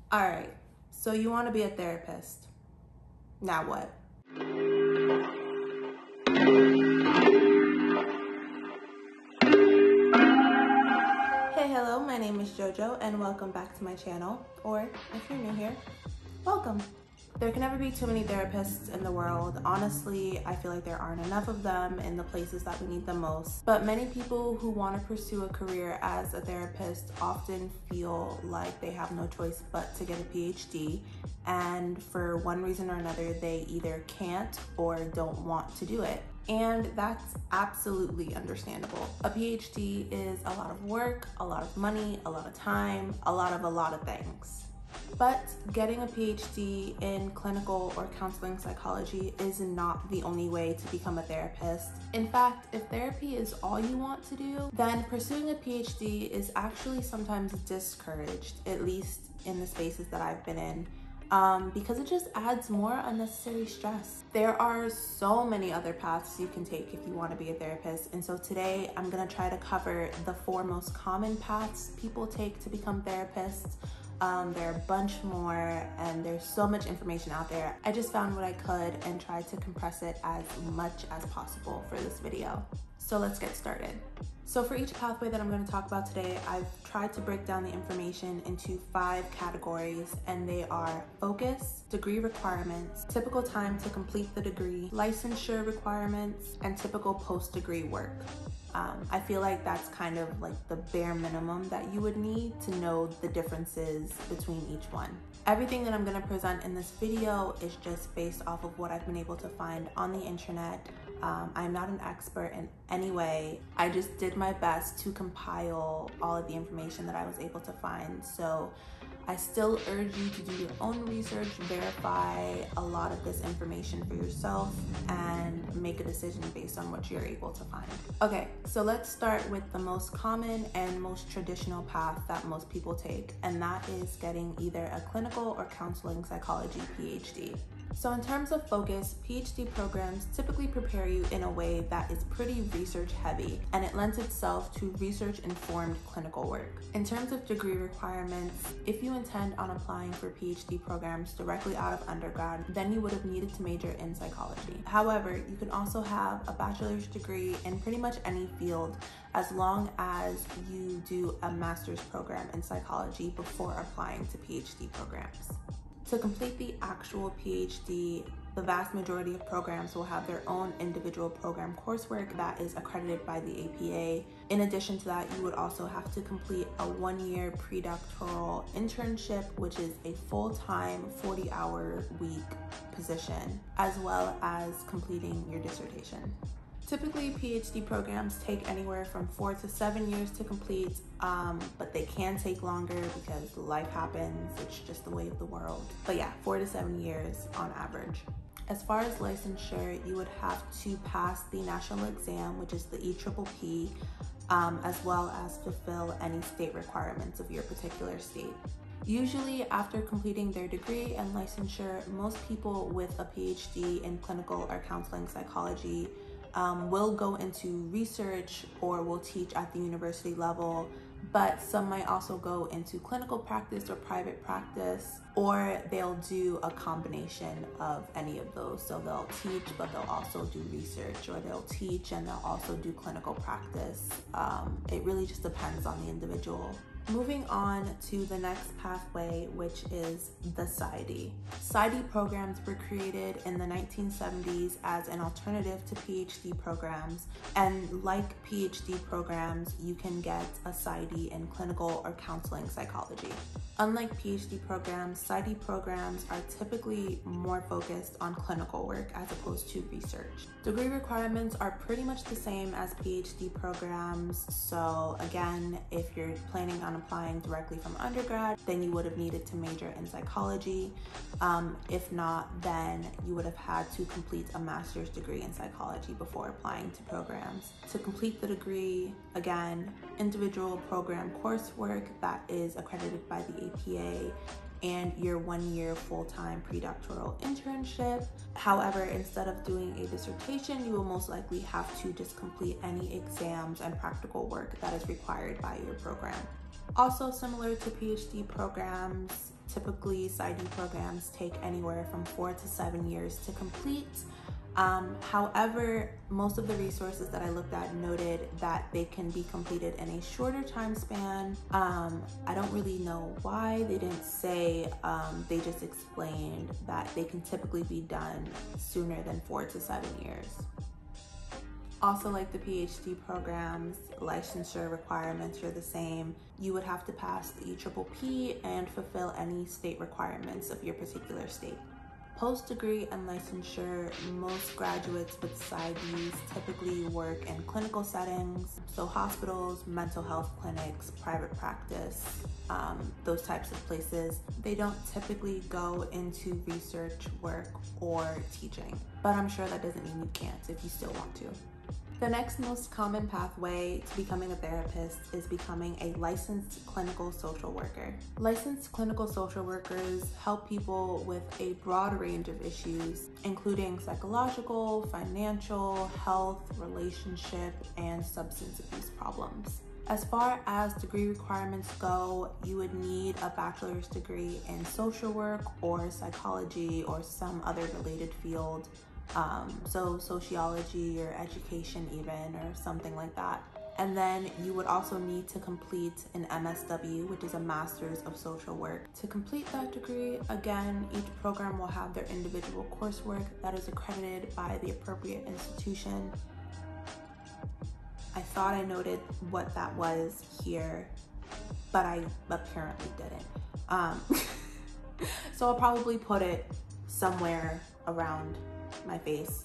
All right, so you want to be a therapist. Now what? Hey, hello, my name is JoJo and welcome back to my channel, or if you're new here, welcome. There can never be too many therapists in the world. Honestly, I feel like there aren't enough of them in the places that we need them most. But many people who want to pursue a career as a therapist often feel like they have no choice but to get a PhD. And for one reason or another, they either can't or don't want to do it. And that's absolutely understandable. A PhD is a lot of work, a lot of money, a lot of time, a lot of things. But getting a PhD in clinical or counseling psychology is not the only way to become a therapist. In fact, if therapy is all you want to do, then pursuing a PhD is actually sometimes discouraged, at least in the spaces that I've been in. Because it just adds more unnecessary stress. There are so many other paths you can take if you want to be a therapist, and so today I'm gonna try to cover the 4 most common paths people take to become therapists. There are a bunch more, and there's so much information out there. I just found what I could and tried to compress it as much as possible for this video. So let's get started. So for each pathway that I'm going to talk about today, I've tried to break down the information into 5 categories, and they are focus, degree requirements, typical time to complete the degree, licensure requirements, and typical post-degree work. I feel like that's kind of like the bare minimum that you would need to know the differences between each one. Everything that I'm going to present in this video is just based off of what I've been able to find on the internet. I'm not an expert in any way. I just did my best to compile all of the information that I was able to find. So I still urge you to do your own research, verify a lot of this information for yourself, and make a decision based on what you're able to find. Okay, so let's start with the most common and most traditional path that most people take, and that is getting either a clinical or counseling psychology PhD. So in terms of focus, PhD programs typically prepare you in a way that is pretty research heavy, and it lends itself to research informed clinical work. In terms of degree requirements, if you intend on applying for PhD programs directly out of undergrad, then you would have needed to major in psychology. However, you can also have a bachelor's degree in pretty much any field as long as you do a master's program in psychology before applying to PhD programs. To complete the actual PhD, the vast majority of programs will have their own individual program coursework that is accredited by the APA. In addition to that, you would also have to complete a 1-year predoctoral internship, which is a full-time 40-hour week position, as well as completing your dissertation. Typically, PhD programs take anywhere from 4 to 7 years to complete, but they can take longer because life happens. It's just the way of the world. But yeah, 4 to 7 years on average. As far as licensure, you would have to pass the national exam, which is the EPPP, as well as fulfill any state requirements of your particular state. Usually after completing their degree and licensure, most people with a PhD in clinical or counseling psychology will go into research or will teach at the university level, but some might also go into clinical practice or private practice, or they'll do a combination of any of those. So they'll teach, but they'll also do research, or they'll teach and they'll also do clinical practice. It really just depends on the individual. Moving on to the next pathway, which is the PsyD. PsyD programs were created in the 1970s as an alternative to PhD programs, and like PhD programs, you can get a PsyD in clinical or counseling psychology. Unlike PhD programs, PsyD programs are typically more focused on clinical work as opposed to research. Degree requirements are pretty much the same as PhD programs, so again, if you're planning on applying directly from undergrad, then you would have needed to major in psychology. If not, then you would have had to complete a master's degree in psychology before applying to programs. To complete the degree, again, individual program coursework that is accredited by the APA, and your 1-year full-time predoctoral internship. However, instead of doing a dissertation, you will most likely have to just complete any exams and practical work that is required by your program. Also, similar to PhD programs, typically PsyD programs take anywhere from 4 to 7 years to complete. However, most of the resources that I looked at noted that they can be completed in a shorter time span. I don't really know why. They didn't say, they just explained that they can typically be done sooner than 4 to 7 years. Also, like the PhD programs, licensure requirements are the same. You would have to pass the EPPP and fulfill any state requirements of your particular state. Post-degree and licensure, most graduates with PsyDs typically work in clinical settings, so hospitals, mental health clinics, private practice, those types of places. They don't typically go into research work or teaching, but I'm sure that doesn't mean you can't if you still want to. The next most common pathway to becoming a therapist is becoming a licensed clinical social worker. Licensed clinical social workers help people with a broad range of issues, including psychological, financial, health, relationship, and substance abuse problems. As far as degree requirements go, you would need a bachelor's degree in social work or psychology or some other related field. So sociology or education even, or something like that. And then you would also need to complete an MSW, which is a Master's of Social Work. To complete that degree, again, each program will have their individual coursework that is accredited by the appropriate institution. I thought I noted what that was here, but I apparently didn't. So I'll probably put it somewhere around my face,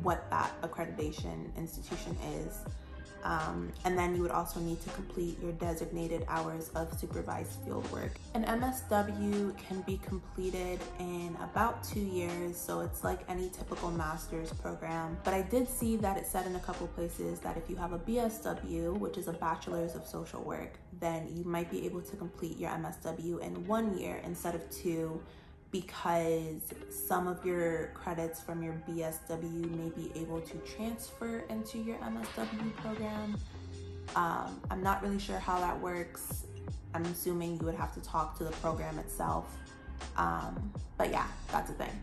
what that accreditation institution is. And then you would also need to complete your designated hours of supervised field work. An MSW can be completed in about 2 years, so it's like any typical master's program. But I did see that it said in a couple places that if you have a BSW, which is a bachelor's of social work, then you might be able to complete your MSW in 1 year instead of 2, because some of your credits from your BSW may be able to transfer into your MSW program. I'm not really sure how that works. I'm assuming you would have to talk to the program itself. But yeah, that's a thing.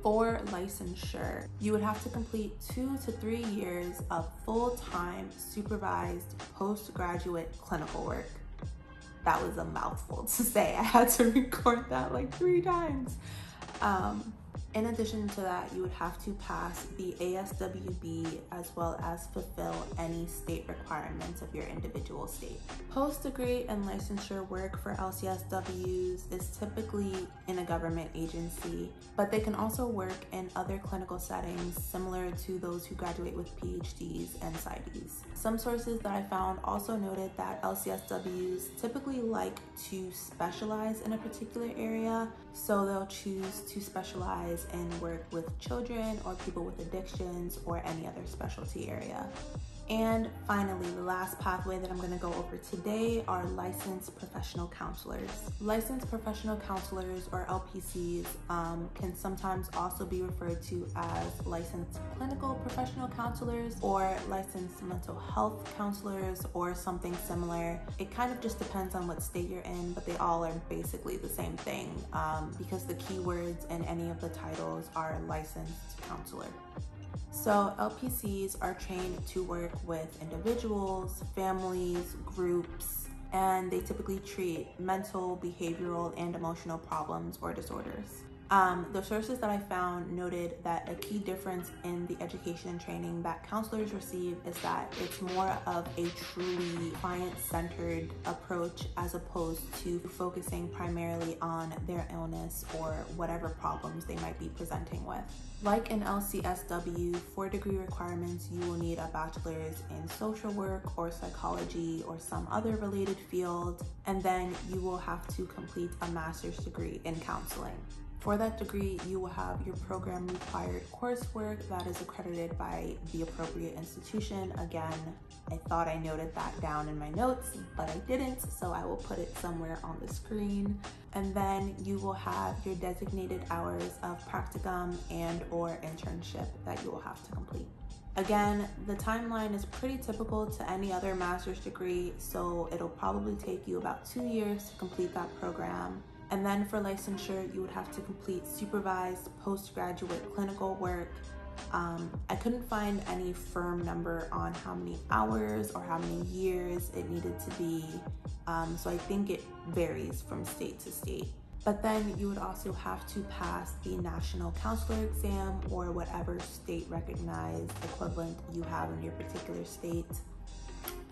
For licensure, you would have to complete 2 to 3 years of full-time supervised postgraduate clinical work. That was a mouthful to say. I had to record that like 3 times. In addition to that, you would have to pass the ASWB as well as fulfill any state requirements of your individual state. Post-degree and licensure work for LCSWs is typically in a government agency, but they can also work in other clinical settings similar to those who graduate with PhDs and PsyDs. Some sources that I found also noted that LCSWs typically like to specialize in a particular area, so they'll choose to specialize and work with children or people with addictions or any other specialty area. And finally, the last pathway that I'm going to go over today are licensed professional counselors. Licensed professional counselors, or LPCs, can sometimes also be referred to as licensed clinical professional counselors or licensed mental health counselors or something similar. It kind of just depends on what state you're in, but they all are basically the same thing, because the keywords in any of the titles are licensed counselor. So LPCs are trained to work with individuals, families, groups, and they typically treat mental, behavioral, and emotional problems or disorders. The sources that I found noted that a key difference in the education and training that counselors receive is that it's more of a truly client-centered approach as opposed to focusing primarily on their illness or whatever problems they might be presenting with. Like in LCSW, for degree requirements, you will need a bachelor's in social work or psychology or some other related field, and then you will have to complete a master's degree in counseling. For that degree, you will have your program required coursework that is accredited by the appropriate institution. Again, I thought I noted that down in my notes, but I didn't, so I will put it somewhere on the screen. And then you will have your designated hours of practicum and or internship that you will have to complete. Again, the timeline is pretty typical to any other master's degree, so it'll probably take you about 2 years to complete that program. And then for licensure, you would have to complete supervised postgraduate clinical work. I couldn't find any firm number on how many hours or how many years it needed to be, so I think it varies from state to state. But then you would also have to pass the national counselor exam or whatever state recognized equivalent you have in your particular state.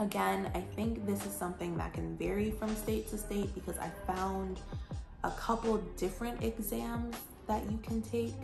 Again, I think this is something that can vary from state to state because I found a couple different exams that you can take.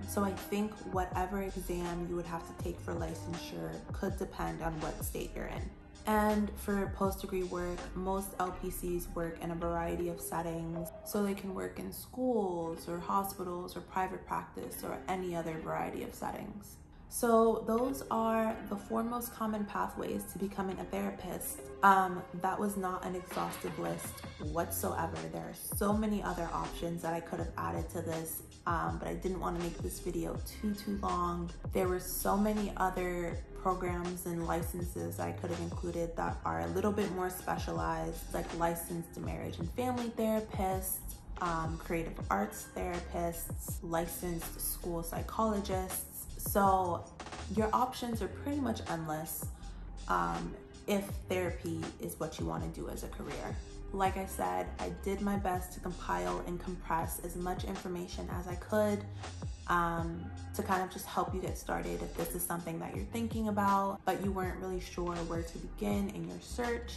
So I think whatever exam you would have to take for licensure could depend on what state you're in. And for post-degree work, most LPCs work in a variety of settings. So they can work in schools or hospitals or private practice or any other variety of settings. So those are the 4 most common pathways to becoming a therapist. That was not an exhaustive list whatsoever. There are so many other options that I could have added to this, but I didn't want to make this video too long. There were so many other programs and licenses I could have included that are a little bit more specialized, like licensed marriage and family therapists, creative arts therapists, licensed school psychologists. So your options are pretty much endless if therapy is what you want to do as a career. Like I said, I did my best to compile and compress as much information as I could to kind of just help you get started if this is something that you're thinking about, but you weren't really sure where to begin in your search.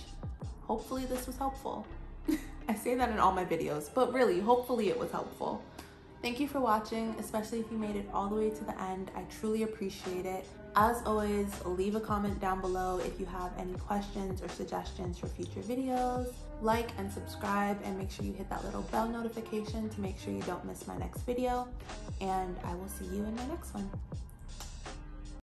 Hopefully this was helpful. I say that in all my videos, but really, hopefully it was helpful. Thank you for watching, especially if you made it all the way to the end. I truly appreciate it. As always, leave a comment down below if you have any questions or suggestions for future videos. Like and subscribe, and make sure you hit that little bell notification to make sure you don't miss my next video. And I will see you in my next one.